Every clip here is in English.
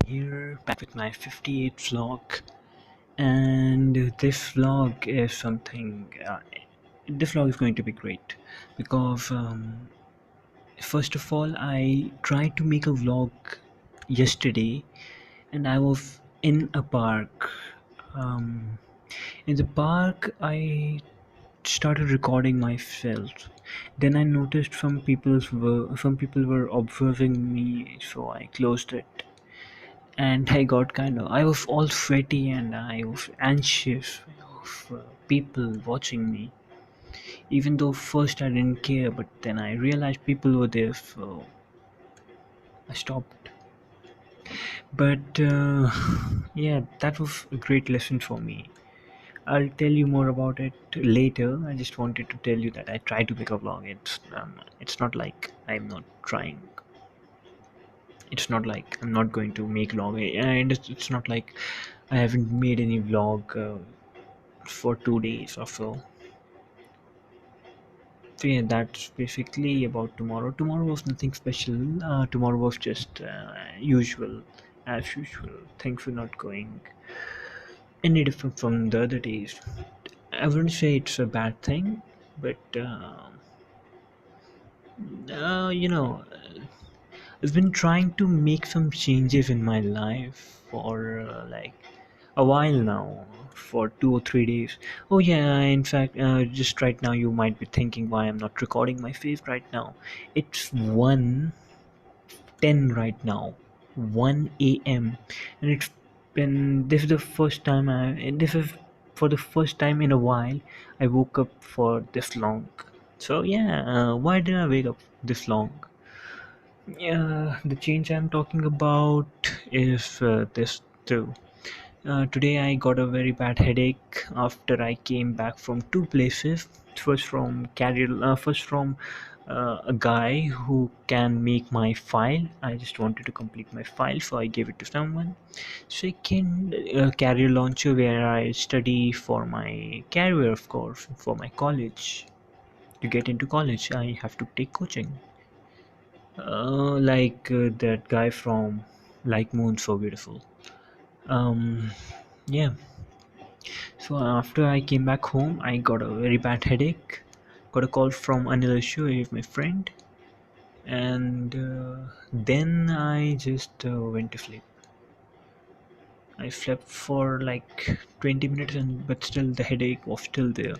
here back with my 58th vlog, and this vlog is something. This vlog is going to be great because, first of all, I tried to make a vlog yesterday, and I was in a park. Um, in the park, I started recording myself. Then I noticed some people were observing me, so I closed it. And I got I was all sweaty and I was anxious of people watching me. Even though first I didn't care, but then I realized people were there, so I stopped. But yeah, that was a great lesson for me. I'll tell you more about it later. I just wanted to tell you that I tried to make a vlog. It's not like I'm not trying. It's not like I'm not going to make vlog, and it's not like I haven't made any vlog for 2 days or so. So yeah, that's basically about tomorrow. Tomorrow was nothing special. Tomorrow was just usual, as usual. Things were not going any different from the other days. I wouldn't say it's a bad thing, but you know, I've been trying to make some changes in my life for like a while now, for 2 or 3 days. Oh yeah, in fact, just right now you might be thinking why I'm not recording my face right now. It's 1:10 right now, 1 a.m. and it's been this is the first time I and this is for the first time in a while I woke up for this long. So yeah, why did I wake up this long? Yeah, the change I'm talking about is this too. Today I got a very bad headache after I came back from two places. First from a guy who can make my file. I just wanted to complete my file, so I gave it to someone. Second, career launcher where I study for my career, of course, for my college. To get into college, I have to take coaching. Like that guy from Like Moon So Beautiful. Um, yeah. So after I came back home, I got a very bad headache. Got a call from Anil Ashu, my friend, and then I just went to sleep. I slept for like 20 minutes, and but still the headache was still there.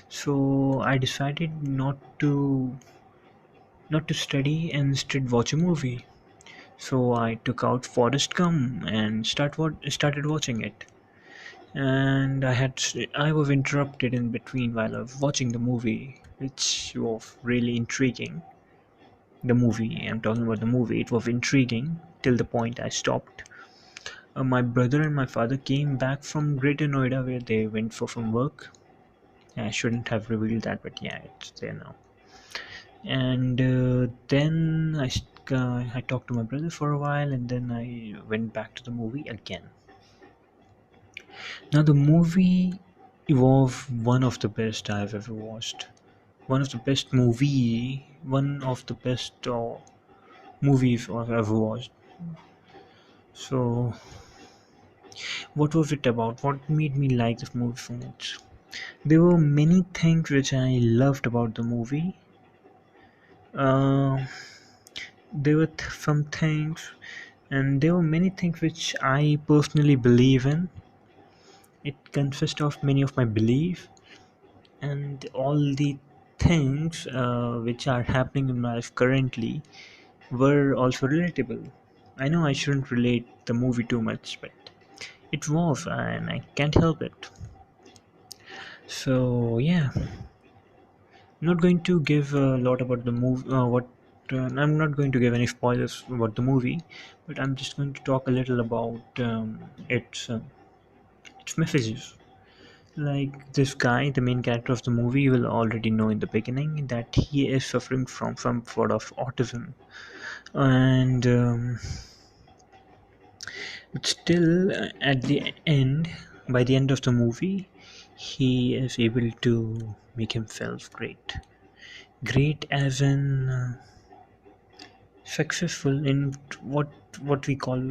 So I decided not to study and instead watch a movie. So I took out Forrest Gump and started watching it. And I was interrupted in between while I was watching the movie, which was really intriguing. The movie, I'm talking about the movie, it was intriguing till the point I stopped. My brother and my father came back from Greater Noida where they went for some work. I shouldn't have revealed that, but yeah, it's there now. And then I talked to my brother for a while, and then I went back to the movie again. Now the movie was one of the best I've ever watched. One of the best movies I've ever watched. So, what was it about? What made me like this movie so much? There were many things which I loved about the movie. Uh, there were some things, and there were many things which I personally believe in. It consists of many of my beliefs, and all the things which are happening in my life currently were also relatable. I know I shouldn't relate the movie too much, but it was, and I can't help it. So yeah, I'm not going to give a lot about the movie. I'm not going to give any spoilers about the movie, but I'm just going to talk a little about its messages. Like this guy, the main character of the movie, you will already know in the beginning that he is suffering from some sort of autism, and but still, at the end, by the end of the movie, he is able to make himself great. Great as in successful in what we call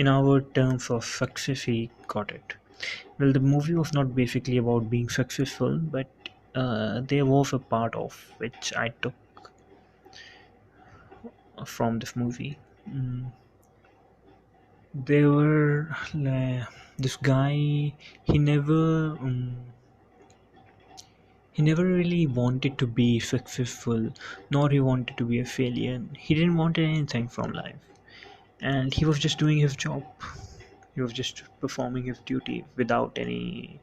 in our terms of success, he got it. Well, the movie was not basically about being successful, but there was a part of which I took from this movie. Mm, There were this guy. He never, he never really wanted to be successful, nor he wanted to be a failure. He didn't want anything from life, and he was just doing his job. He was just performing his duty without the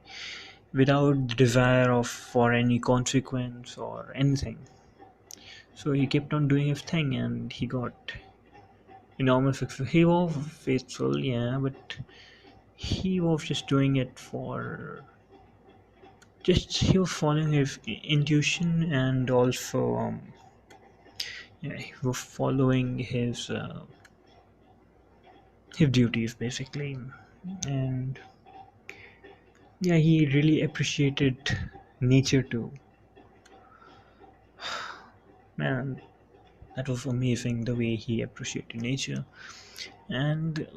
desire of for any consequence or anything. So he kept on doing his thing, and he got enormous success. He was faithful, yeah, but he was just doing it for just he was following his intuition, and also yeah, he was following his duties basically. And yeah, he really appreciated nature too. Man, that was amazing the way he appreciated nature. And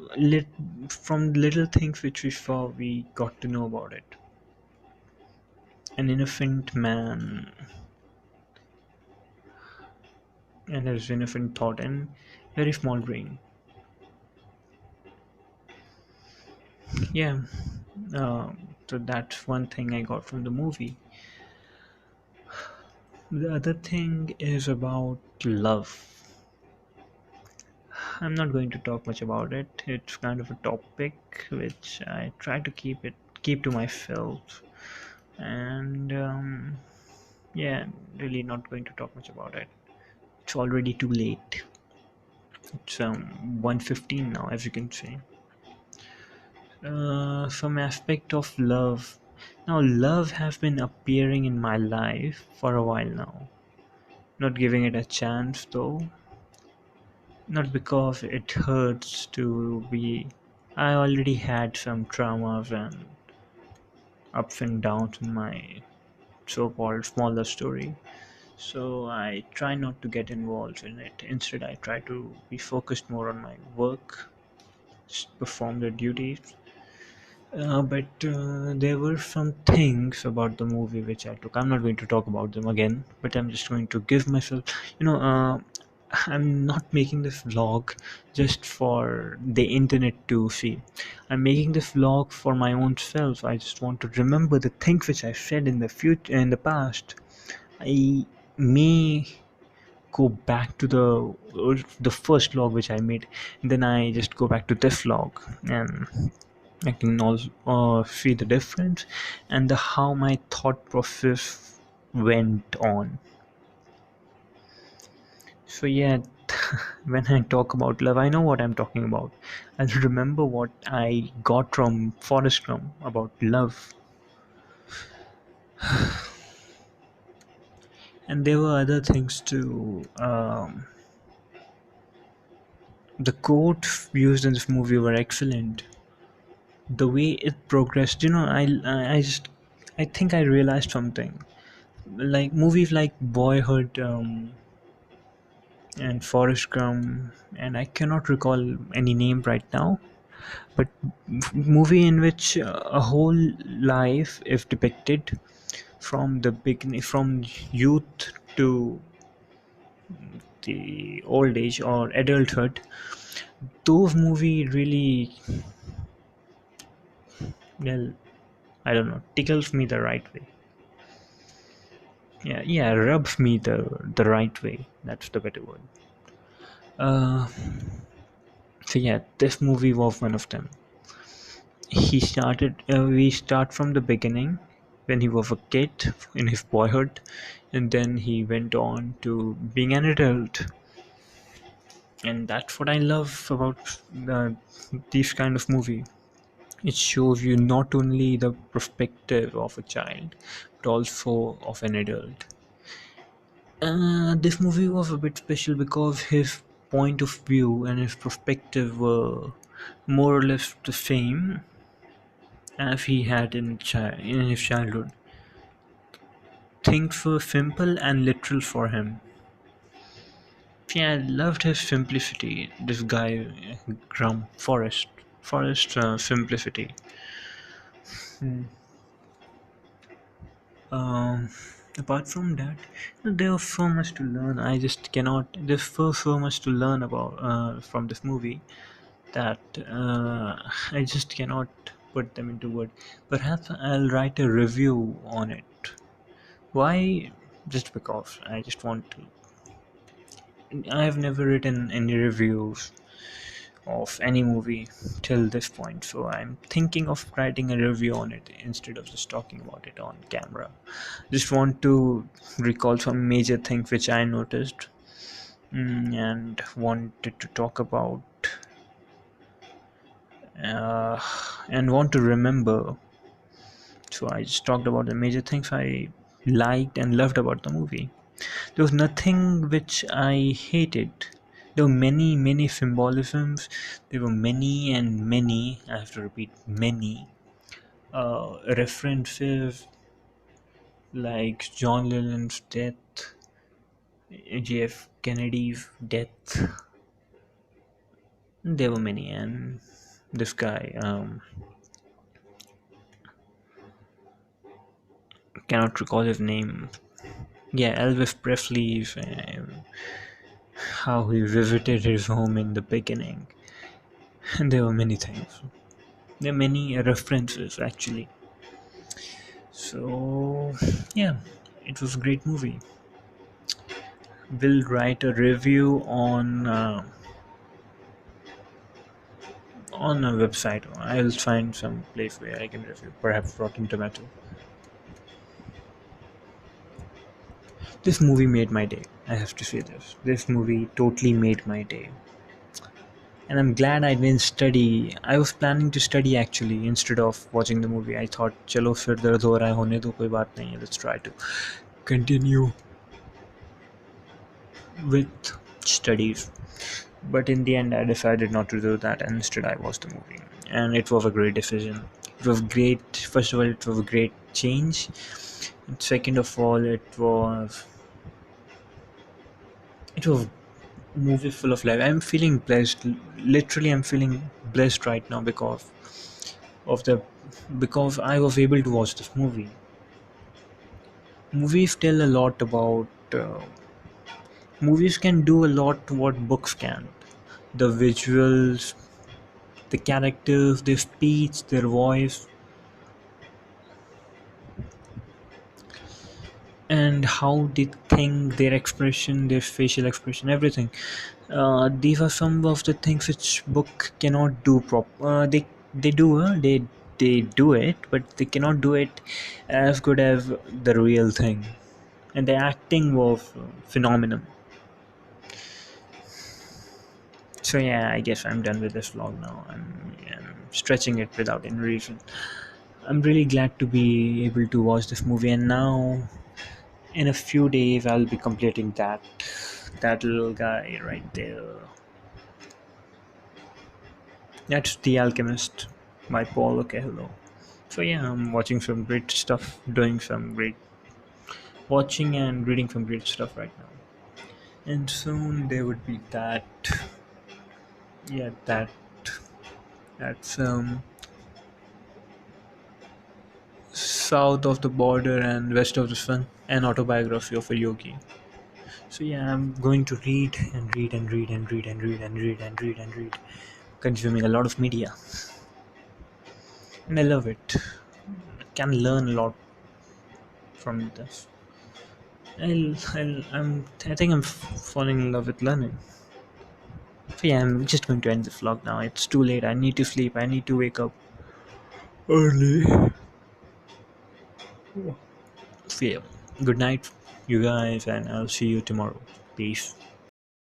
from little things which we saw, we got to know about it. An innocent man and his innocent thought and very small brain. Yeah, so that's one thing I got from the movie. The other thing is about love. I'm not going to talk much about it. It's kind of a topic which I try to keep to myself, and yeah, really not going to talk much about it. It's already too late. It's 1:15 now, as you can see. Some aspect of love. Now, love has been appearing in my life for a while now. Not giving it a chance though. Not because it hurts to be. I already had some traumas and ups and downs in my so-called smaller story. So I try not to get involved in it. Instead, I try to be focused more on my work, perform the duties. But there were some things about the movie which I took. I'm not going to talk about them again, but I'm just going to give myself, you know, I'm not making this vlog just for the internet to see. I'm making this vlog for my own self. I just want to remember the things which I said in the future, in the past. I may go back to the first vlog which I made, then I just go back to this vlog, and I can also see the difference and the how my thought process went on. So yeah, when I talk about love, I know what I'm talking about. I remember what I got from Forrest Gump about love, and there were other things too. The quotes used in this movie were excellent. The way it progressed, I just I think I realized something. Like movies like Boyhood, and Forrest Gump, and I cannot recall any name right now. But movie in which a whole life is depicted from the beginning, from youth to the old age or adulthood. Those movie really, well, I don't know, tickles me the right way. Yeah, yeah, rubs me the right way. That's the better word. Uh, so yeah, this movie was one of them. We start from the beginning when he was a kid in his boyhood, and then he went on to being an adult. And that's what I love about these kind of movie. It shows you not only the perspective of a child but also of an adult. This movie was a bit special because his point of view and his perspective were more or less the same as he had in his childhood. Things were simple and literal for him. Yeah, I loved his simplicity, this guy, Forrest. Forest simplicity. Hmm. Um, Apart from that, there was so much to learn. I just cannot. There's so much to learn about from this movie that I just cannot put them into words. Perhaps I'll write a review on it. Why? Just because I just want to. I have never written any reviews of any movie till this point, so I'm thinking of writing a review on it instead of just talking about it on camera. Just want to recall some major things which I noticed, and wanted to talk about, uh, and want to remember. So I just talked about the major things I liked and loved about the movie. There was nothing which I hated. There were many symbolisms. There were many and many, I have to repeat, many references like John Lennon's death, JF Kennedy's death. There were many, and this guy, cannot recall his name. Yeah, Elvis Presley's, how he visited his home in the beginning. And there were many things. There are many references actually. So yeah, it was a great movie. We'll write a review on a website. I'll find some place where I can review, perhaps Rotten Tomato. This movie made my day. I have to say this. This movie totally made my day. And I'm glad I didn't study. I was planning to study actually instead of watching the movie. I thought, चलो फिर दर्द हो रहा है होने दो कोई बात नहीं है. Let's try to continue with studies. But in the end, I decided not to do that, and instead, I watched the movie. And it was a great decision. It was great. First of all, it was a great change. And second of all, it was a movie full of life. I'm feeling blessed. Literally, I'm feeling blessed right now of the because I was able to watch this movie. Movies tell a lot about. Movies can do a lot what books can. The visuals, the characters, their speech, their voice, and how they think, their expression, their facial expression, everything. These are some of the things which book cannot do. They do they do it, but they cannot do it as good as the real thing. And the acting was phenomenal. So yeah, I guess I'm done with this vlog now. I'm stretching it without any reason. I'm really glad to be able to watch this movie, and now in a few days I'll be completing that little guy right there. That's The Alchemist by Paulo Coelho. So yeah, I'm watching some great stuff, doing some great watching and reading some great stuff right now. And soon there would be that, yeah, that's south of the border and west of the sun, an autobiography of a yogi. So yeah, I'm going to read and read and read and read and read and read and read and read, consuming a lot of media, and I love it. I can learn a lot from this. I think I'm falling in love with learning. So yeah, I'm just going to end the vlog now. It's too late. I need to sleep. I need to wake up early. So yeah, good night, you guys, and I'll see you tomorrow. Peace.